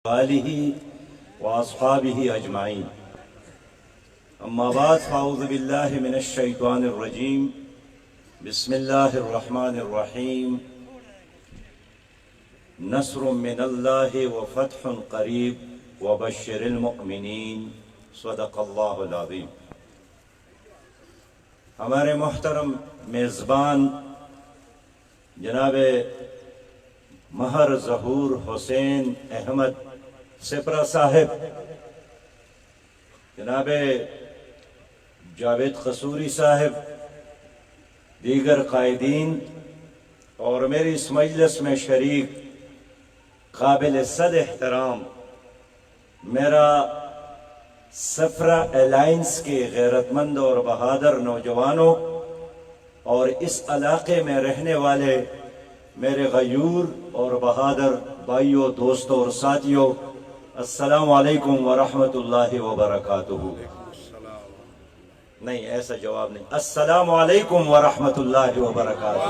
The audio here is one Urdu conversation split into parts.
آلہ واصحابہ اجمعین اما بعد فاعوذ باللہ من الشیطان الرجیم بسم اللہ الرحمن الرحیم نصر من اللہ وفتح قریب وبشر المؤمنین صدق اللہ العظیم۔ ہمارے محترم میزبان جناب مہر ظہور حسین احمد سپرا صاحب، جناب جاوید قصوری صاحب، دیگر قائدین اور میری اس مجلس میں شریک قابل صد احترام میرا سفرہ الائنس کے غیرت مند اور بہادر نوجوانوں اور اس علاقے میں رہنے والے میرے غیور اور بہادر بھائیوں، دوستوں اور ساتھیوں، السلام علیکم ورحمۃ اللہ وبرکاتہ۔ نہیں، ایسا جواب نہیں، السلام علیکم ورحمۃ اللہ وبرکاتہ۔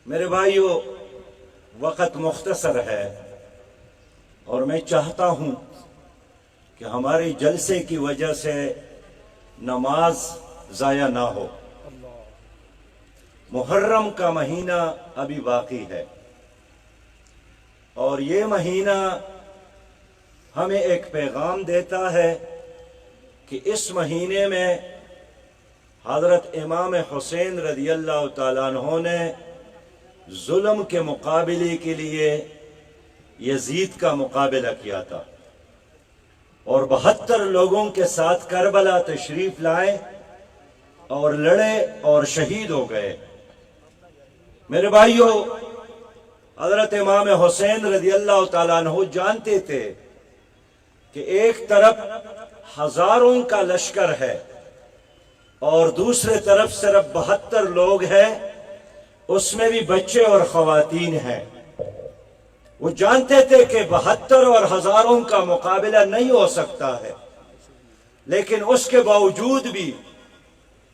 میرے بھائیوں، وقت مختصر ہے اور میں چاہتا ہوں کہ ہماری جلسے کی وجہ سے نماز ضائع نہ ہو۔ محرم کا مہینہ ابھی باقی ہے اور یہ مہینہ ہمیں ایک پیغام دیتا ہے کہ اس مہینے میں حضرت امام حسین رضی اللہ تعالیٰ عنہ نے ظلم کے مقابلے کے لیے یزید کا مقابلہ کیا تھا اور 72 لوگوں کے ساتھ کربلا تشریف لائے اور لڑے اور شہید ہو گئے۔ میرے بھائیوں، حضرت امام حسین رضی اللہ تعالیٰ عنہ جانتے تھے کہ ایک طرف ہزاروں کا لشکر ہے اور دوسرے طرف صرف 72 لوگ ہیں، اس میں بھی بچے اور خواتین ہیں۔ وہ جانتے تھے کہ 72 اور ہزاروں کا مقابلہ نہیں ہو سکتا ہے، لیکن اس کے باوجود بھی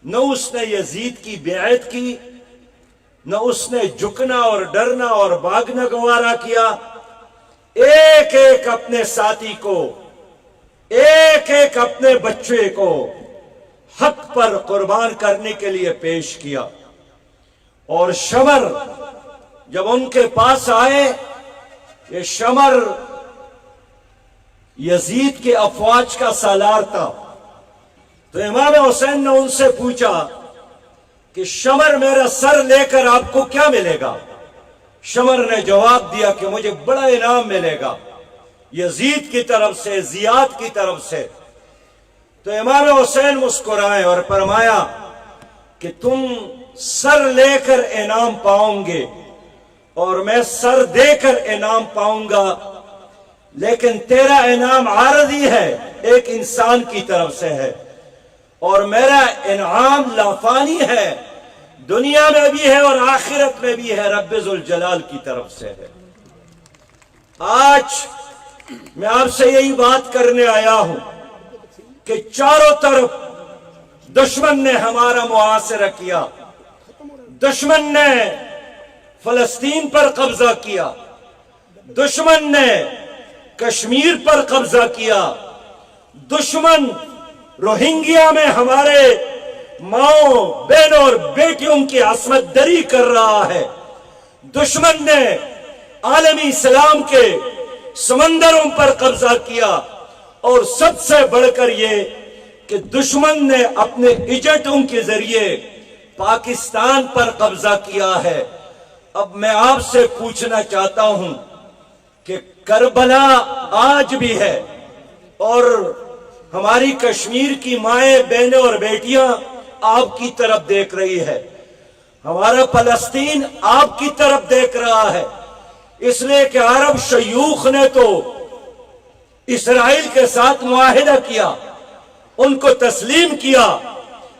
نہ اس نے یزید کی بیعت کی، نہ اس نے جھکنا اور ڈرنا اور بھاگنا گوارا کیا۔ ایک ایک اپنے ساتھی کو، ایک ایک اپنے بچے کو حق پر قربان کرنے کے لیے پیش کیا۔ اور شمر جب ان کے پاس آئے، یہ شمر یزید کے افواج کا سالار تھا، تو امام حسین نے ان سے پوچھا کہ شمر میرا سر لے کر آپ کو کیا ملے گا؟ شمر نے جواب دیا کہ مجھے بڑا انعام ملے گا یزید کی طرف سے، زیاد کی طرف سے۔ تو امام حسین مسکرائے اور فرمایا کہ تم سر لے کر انعام پاؤں گے اور میں سر دے کر انعام پاؤں گا، لیکن تیرا انعام عارضی ہے، ایک انسان کی طرف سے ہے، اور میرا انعام لافانی ہے، دنیا میں بھی ہے اور آخرت میں بھی ہے، رب ذوالجلال کی طرف سے ہے۔ آج میں آپ سے یہی بات کرنے آیا ہوں کہ چاروں طرف دشمن نے ہمارا محاصرہ کیا، دشمن نے فلسطین پر قبضہ کیا، دشمن نے کشمیر پر قبضہ کیا، دشمن روہنگیا میں ہمارے ماؤں، بہنوں اور بیٹیوں کی عصمت دری کر رہا ہے، دشمن نے عالمی اسلام کے سمندروں پر قبضہ کیا، اور سب سے بڑھ کر یہ کہ دشمن نے اپنے ایجنٹوں کے ذریعے پاکستان پر قبضہ کیا ہے۔ اب میں آپ سے پوچھنا چاہتا ہوں کہ کربلا آج بھی ہے اور ہماری کشمیر کی مائیں، بہنیں اور بیٹیاں آپ کی طرف دیکھ رہی ہے، ہمارا فلسطین آپ کی طرف دیکھ رہا ہے، اس لیے کہ عرب شیوخ نے تو اسرائیل کے ساتھ معاہدہ کیا، ان کو تسلیم کیا،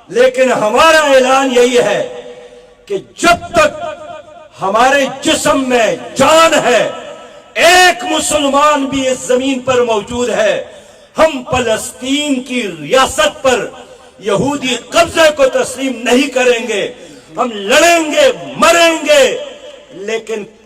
لیکن ہمارا اعلان یہی ہے کہ جب تک ہمارے جسم میں جان ہے، ایک مسلمان بھی اس زمین پر موجود ہے، ہم فلسطین کی ریاست پر یہودی قبضے کو تسلیم نہیں کریں گے۔ ہم لڑیں گے، مریں گے، لیکن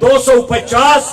250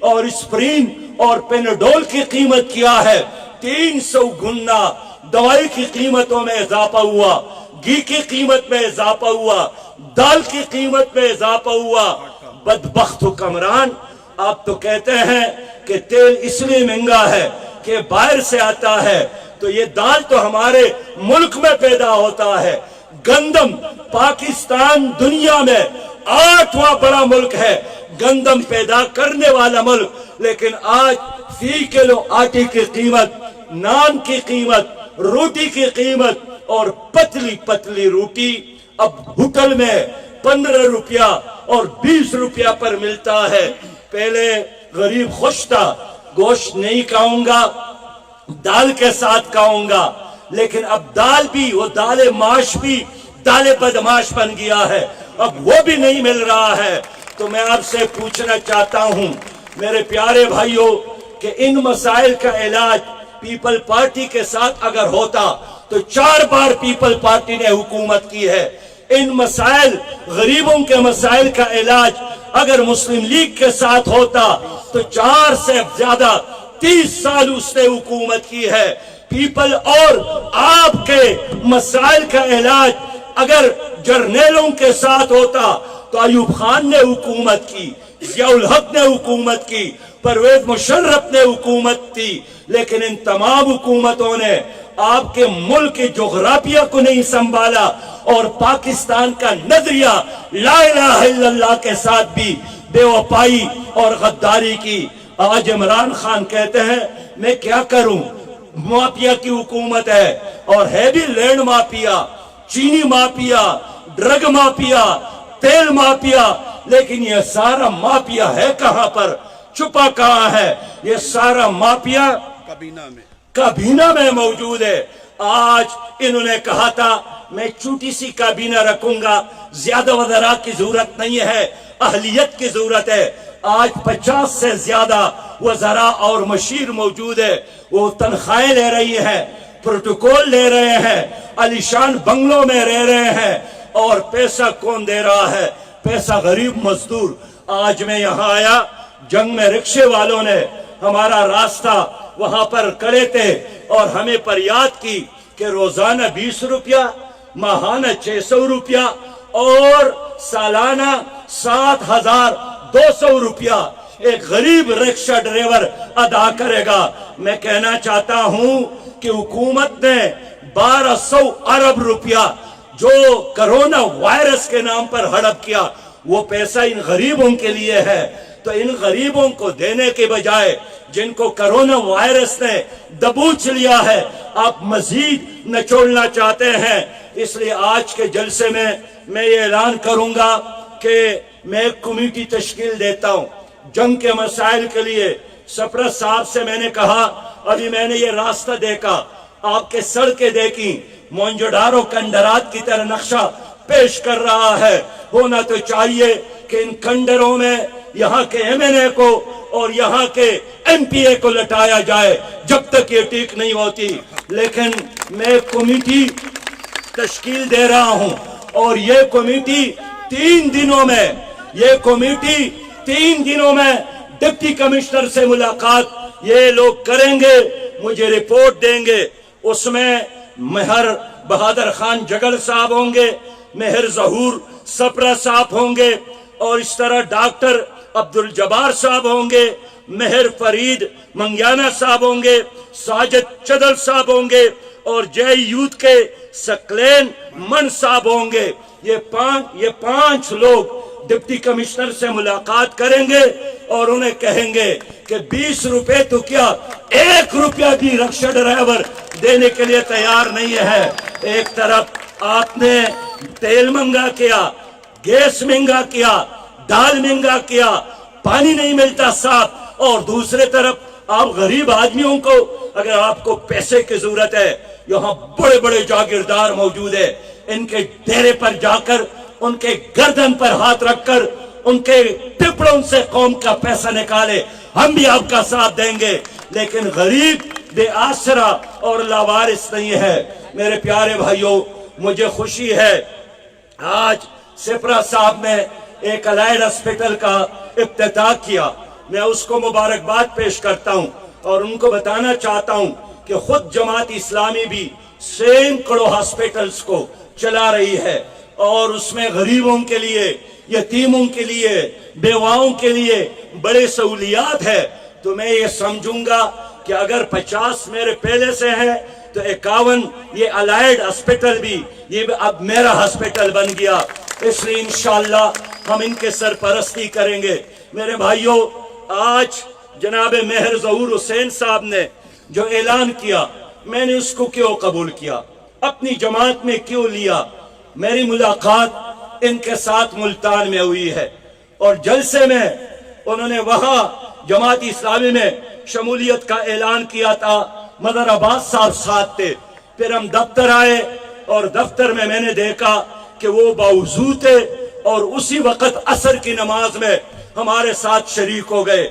اور اسپرین اور پیناڈول کی قیمت کیا ہے؟ 300 گنا دوائی کی قیمتوں میں اضافہ ہوا، گھی کی قیمت میں اضافہ ہوا، دال کی قیمت میں اضافہ ہوا۔ بدبخت حکمران، آپ تو کہتے ہیں کہ تیل اس لیے مہنگا ہے کہ باہر سے آتا ہے، تو یہ دال تو ہمارے ملک میں پیدا ہوتا ہے۔ گندم، پاکستان دنیا میں 8واں بڑا ملک ہے گندم پیدا کرنے والا ملک، لیکن آج فی کلو آٹے کی قیمت، نان کی قیمت، روٹی کی قیمت، اور پتلی پتلی روٹی اب ہوٹل میں 15 روپیہ اور 20 روپیہ پر ملتا ہے۔ پہلے غریب خوش تھا، گوشت نہیں کھاؤں گا، دال کے ساتھ کھاؤں گا، لیکن اب دال بھی، وہ دال ماش بھی دال بدماش بن گیا ہے، اب وہ بھی نہیں مل رہا ہے۔ تو میں آپ سے پوچھنا چاہتا ہوں میرے پیارے بھائیوں کہ ان مسائل کا علاج پیپل پارٹی کے ساتھ اگر ہوتا تو 4 بار پیپل پارٹی نے حکومت کی ہے۔ ان مسائل، غریبوں کے مسائل کا علاج اگر مسلم لیگ کے ساتھ ہوتا تو 4 سے زیادہ 30 سال اس نے حکومت کی ہے۔ پیپل اور آپ کے مسائل کا علاج اگر جرنیلوں کے ساتھ ہوتا تو ایوب خان نے حکومت کی، ضیاء الحق نے حکومت کی، پرویز مشرف نے حکومت کی، لیکن ان تمام حکومتوں نے آپ کے ملک کے جغرافیہ کو نہیں سنبھالا اور پاکستان کا نظریہ لا الہ الا اللہ کے ساتھ بھی بے وفائی اور غداری کی۔ آج عمران خان کہتے ہیں میں کیا کروں، مافیا کی حکومت ہے، اور ہے بھی لینڈ مافیا، چینی مافیا، ڈرگ مافیا، تیل مافیا، لیکن یہ سارا مافیا ہے کہاں پر، چھپا کہاں ہے؟ یہ سارا مافیا کابینہ میں موجود ہے۔ آج انہوں نے کہا تھا میں چھوٹی سی کابینہ رکھوں گا، زیادہ وزراء کی ضرورت نہیں ہے، اہلیت کی ضرورت ہے۔ آج 50 سے زیادہ وزراء اور مشیر موجود ہے، وہ تنخواہیں لے رہی ہیں، پروٹوکول لے رہے ہیں، عالیشان بنگلوں میں رہ رہے ہیں، اور پیسہ کون دے رہا ہے؟ پیسہ غریب مزدور۔ آج میں یہاں آیا، جنگ میں رکشے والوں نے ہمارا راستہ وہاں پر کھڑے تھے اور ہمیں پر یاد کی کہ روزانہ 20 روپیہ، ماہانہ 600 روپیہ اور سالانہ 7,200 روپیہ ایک غریب رکشہ ڈرائیور ادا کرے گا۔ میں کہنا چاہتا ہوں کہ حکومت نے 1200 ارب روپیہ جو کرونا وائرس کے نام پر ہڑپ کیا، وہ پیسہ ان غریبوں کے لیے ہے۔ تو ان غریبوں کو دینے کے بجائے جن کو کرونا وائرس نے دبوچ لیا ہے، آپ مزید نچوڑنا چاہتے ہیں۔ اس لیے آج کے جلسے میں یہ اعلان کروں گا کہ میں ایک کمیٹی تشکیل دیتا ہوں جنگ کے مسائل کے لیے۔ سپرد صاحب سے میں نے کہا، ابھی میں نے یہ راستہ دیکھا، آپ کے سڑکیں دیکھی، مونجوڈارو کنڈرات کی طرح نقشہ پیش کر رہا ہے۔ ہونا تو چاہیے کہ ان کنڈروں میں یہاں کے ایم این اے کو اور یہاں کے ایم پی اے کو لٹایا جائے جب تک یہ ٹھیک نہیں ہوتی۔ لیکن میں کمیٹی تشکیل دے رہا ہوں، اور یہ کمیٹی 3 دنوں میں ڈپٹی کمشنر سے ملاقات یہ لوگ کریں گے، مجھے رپورٹ دیں گے۔ اس میں مہر بہادر خان جگل صاحب ہوں گے، مہر ظہور سپرا صاحب ہوں گے، اور اس طرح ڈاکٹر عبدالجبار صاحب ہوں گے، مہر فرید منگیانہ صاحب ہوں گے، ساجد چدل صاحب ہوں گے، اور جے یوتھ کے سکلین من صاحب ہوں گے۔ یہ 5 لوگ ڈپٹی کمشنر سے ملاقات کریں گے اور انہیں کہیں گے کہ 20 روپے تو کیا 1 روپیہ بھی رکشہ ڈرائیور دینے کے لیے تیار نہیں ہے۔ ایک طرف آپ نے تیل مہنگا کیا، گیس مہنگا کیا، دال مہنگا کیا، پانی نہیں ملتا صاف، اور دوسرے طرف آپ غریب آدمیوں کو اگر آپ کو پیسے کی ضرورت ہے، یہاں بڑے بڑے جاگیردار موجود ہیں، ان کے ڈیرے پر جا کر ان کے گردن پر ہاتھ رکھ کر ان کے ٹپڑوں سے قوم کا پیسہ نکالے، ہم بھی آپ کا ساتھ دیں گے۔ لیکن غریب بے آسرا اور لاوارث نہیں ہے۔ میرے پیارے بھائیوں، مجھے خوشی ہے آج سپرا صاحب نے ایک الائڈ ہسپیٹل کا افتتاح کیا، میں اس کو مبارکباد پیش کرتا ہوں اور ان کو بتانا چاہتا ہوں کہ خود جماعت اسلامی بھی سینکڑوں ہاسپٹلز کو چلا رہی ہے اور اس میں غریبوں کے لیے، یتیموں کے لیے، بیواؤں کے لیے بڑے سہولیات ہے۔ تو میں یہ سمجھوں گا کہ اگر 50 میرے پہلے سے ہیں تو 51 یہ الائیڈ ہاسپٹل بھی یہ اب میرا ہاسپٹل بن گیا، اس لیے انشاءاللہ ہم ان کے سرپرستی کریں گے۔ میرے بھائیوں، آج جناب مہر ظہور حسین صاحب نے جو اعلان کیا، میں نے اس کو کیوں قبول کیا، اپنی جماعت میں کیوں لیا؟ میری ملاقات ان کے ساتھ ملتان میں ہوئی ہے اور جلسے میں انہوں نے وہاں جماعت اسلامی میں شمولیت کا اعلان کیا تھا، مدر عباس صاحب ساتھ تھے۔ پھر ہم دفتر آئے اور دفتر میں نے دیکھا کہ وہ باوضو تھے اور اسی وقت عصر کی نماز میں ہمارے ساتھ شریک ہو گئے۔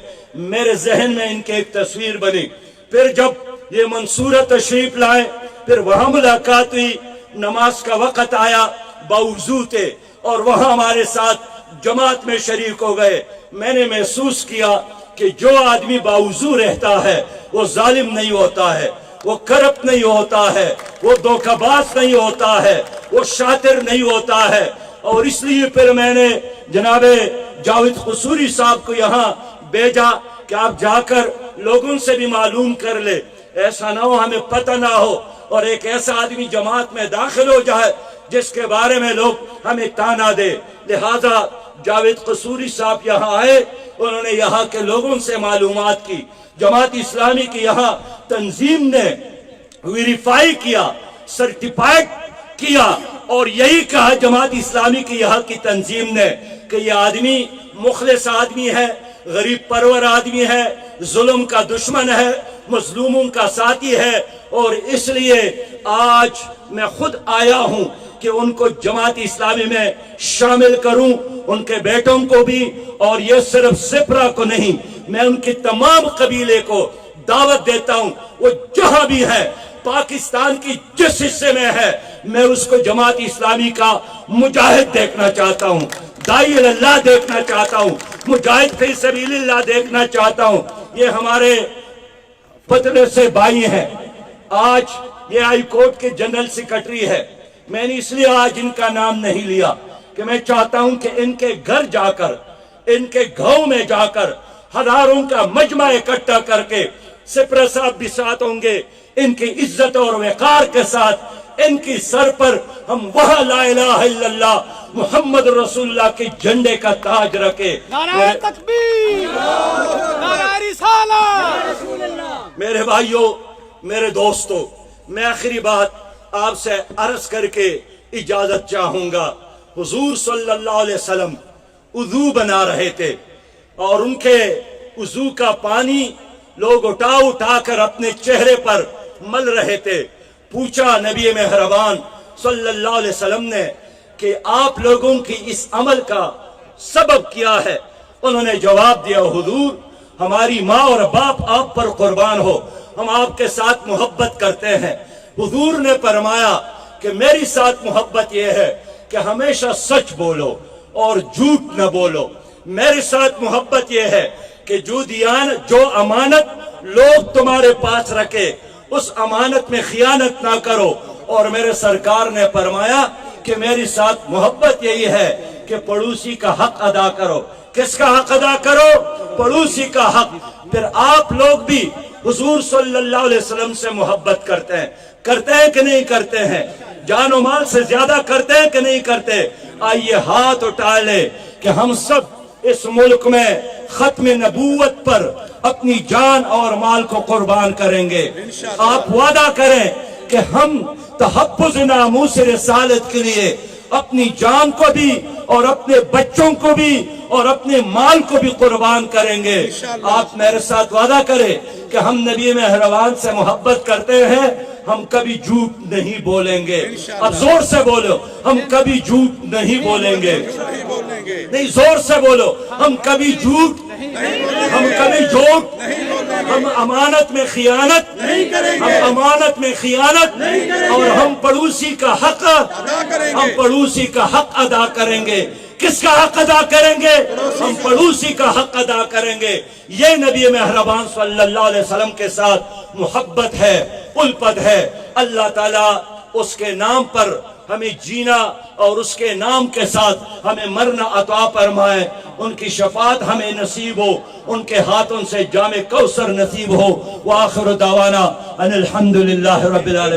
میرے ذہن میں ان کی ایک تصویر بنی۔ پھر جب یہ منصورہ تشریف لائے، پھر وہاں ملاقات ہوئی، نماز کا وقت آیا، باوضو تھے اور وہاں ہمارے ساتھ جماعت میں شریک ہو گئے۔ میں نے محسوس کیا کہ جو آدمی باوضو رہتا ہے وہ ظالم نہیں ہوتا ہے، وہ کرپٹ نہیں ہوتا ہے، وہ دھوکہ باز نہیں ہوتا ہے، وہ شاطر نہیں ہوتا ہے۔ اور اس لیے پھر میں نے جناب جاوید قصوری صاحب کو یہاں بھیجا کہ آپ جا کر لوگوں سے بھی معلوم کر لے، ایسا نہ ہو ہمیں پتہ نہ ہو اور ایک ایسا آدمی جماعت میں داخل ہو جائے جس کے بارے میں لوگ ہمیں تانا دے۔ لہذا جاوید قصوری صاحب یہاں آئے، انہوں نے یہاں کے لوگوں سے معلومات کی، جماعت اسلامی کی یہاں تنظیم نے ویریفائی کیا، سرٹیفائڈ کیا اور یہی کہا جماعت اسلامی کی یہاں کی تنظیم نے کہ یہ آدمی مخلص آدمی ہے، غریب پرور آدمی ہے، ظلم کا دشمن ہے، مظلوموں کا ساتھی ہے، اور اس لیے آج میں خود آیا ہوں کہ ان کو جماعت اسلامی میں شامل کروں، ان کے بیٹوں کو بھی، اور یہ صرف سپرا کو نہیں، میں ان کے تمام قبیلے کو دعوت دیتا ہوں، وہ جہاں بھی ہے، پاکستان کی جس حصے میں ہے، میں اس کو جماعت اسلامی کا مجاہد دیکھنا چاہتا ہوں، داعی اللہ دیکھنا چاہتا ہوں، مجاہد فی سبیل اللہ دیکھنا چاہتا ہوں۔ یہ ہمارے پتلے سے بھائی ہیں، آج یہ ہائی کورٹ کے جنرل سیکرٹری ہے۔ میں نے اس لیے آج ان کا نام نہیں لیا کہ میں چاہتا ہوں کہ ان کے گھر جا کر، ان کے گھروں میں جا کر ہزاروں کا مجمع اکٹھا کر کے سپرا صاحب بھی ساتھ ہوں گے، ان کی عزت اور وقار کے ساتھ ان کی سر پر ہم وہاں لا الہ الا اللہ محمد رسول اللہ کے جھنڈے کا تاج رکھے۔ نعرہ تکبیر، نعرہ رسالت۔ میرے بھائیوں، میرے دوستو، میں آخری بات آپ سے عرض کر کے اجازت چاہوں گا۔ حضور صلی اللہ علیہ وسلم وضو بنا رہے تھے اور ان کے وضو کا پانی لوگ اٹھا اٹھا کر اپنے چہرے پر مل رہے تھے۔ پوچھا نبی مہربان صلی اللہ علیہ وسلم نے کہ آپ لوگوں کی اس عمل کا سبب کیا ہے؟ انہوں نے جواب دیا، حضور ہماری ماں اور باپ آپ پر قربان ہو، ہم آپ کے ساتھ محبت کرتے ہیں۔ حضور نے فرمایا کہ میری ساتھ محبت یہ ہے کہ ہمیشہ سچ بولو اور جھوٹ نہ بولو۔ میرے ساتھ محبت یہ ہے کہ جو امانت لوگ تمہارے پاس رکھے اس امانت میں خیانت نہ کرو۔ اور میرے سرکار نے فرمایا کہ میری ساتھ محبت یہی ہے کہ پڑوسی کا حق ادا کرو۔ کس کا حق ادا کرو؟ پڑوسی کا حق۔ پھر آپ لوگ بھی حضور صلی اللہ علیہ وسلم سے محبت کرتے ہیں کہ نہیں کرتے ہیں؟ جان و مال سے زیادہ کرتے ہیں کہ نہیں کرتے؟ آئیے ہاتھ اٹھا لے کہ ہم سب اس ملک میں ختم نبوت پر اپنی جان اور مال کو قربان کریں گے۔ آپ وعدہ کریں کہ ہم تحفظ ناموس رسالت کے لیے اپنی جان کو بھی اور اپنے بچوں کو بھی اور اپنے مال کو بھی قربان کریں گے۔ آپ میرے ساتھ وعدہ کریں کہ ہم نبی مہربان سے محبت کرتے ہیں، ہم کبھی جھوٹ نہیں بولیں گے۔ اب زور سے بولو، ہم کبھی جھوٹ نہیں بولیں گے۔ نہیں، زور سے بولو، ہم کبھی جھوٹ، ہم کبھی جھوٹ، ہم امانت میں خیانت نہیں کریں گے، ہم امانت میں خیانت اور ہم پڑوسی کا حق ادا کریں گے۔ کس کا حق ادا کریں گے؟ ہم پڑوسی کا حق ادا کریں گے. یہ نبی مہربان صلی اللہ علیہ وسلم کے ساتھ محبت ہے، الفت ہے. اللہ تعالیٰ اس کے نام پر ہمیں جینا اور اس کے نام کے ساتھ ہمیں مرنا عطا فرمائے. ان کی شفاعت ہمیں نصیب ہو، ان کے ہاتھوں سے جام کوثر نصیب ہو. وآخر دعوانا ان الحمدللہ رب العالمین.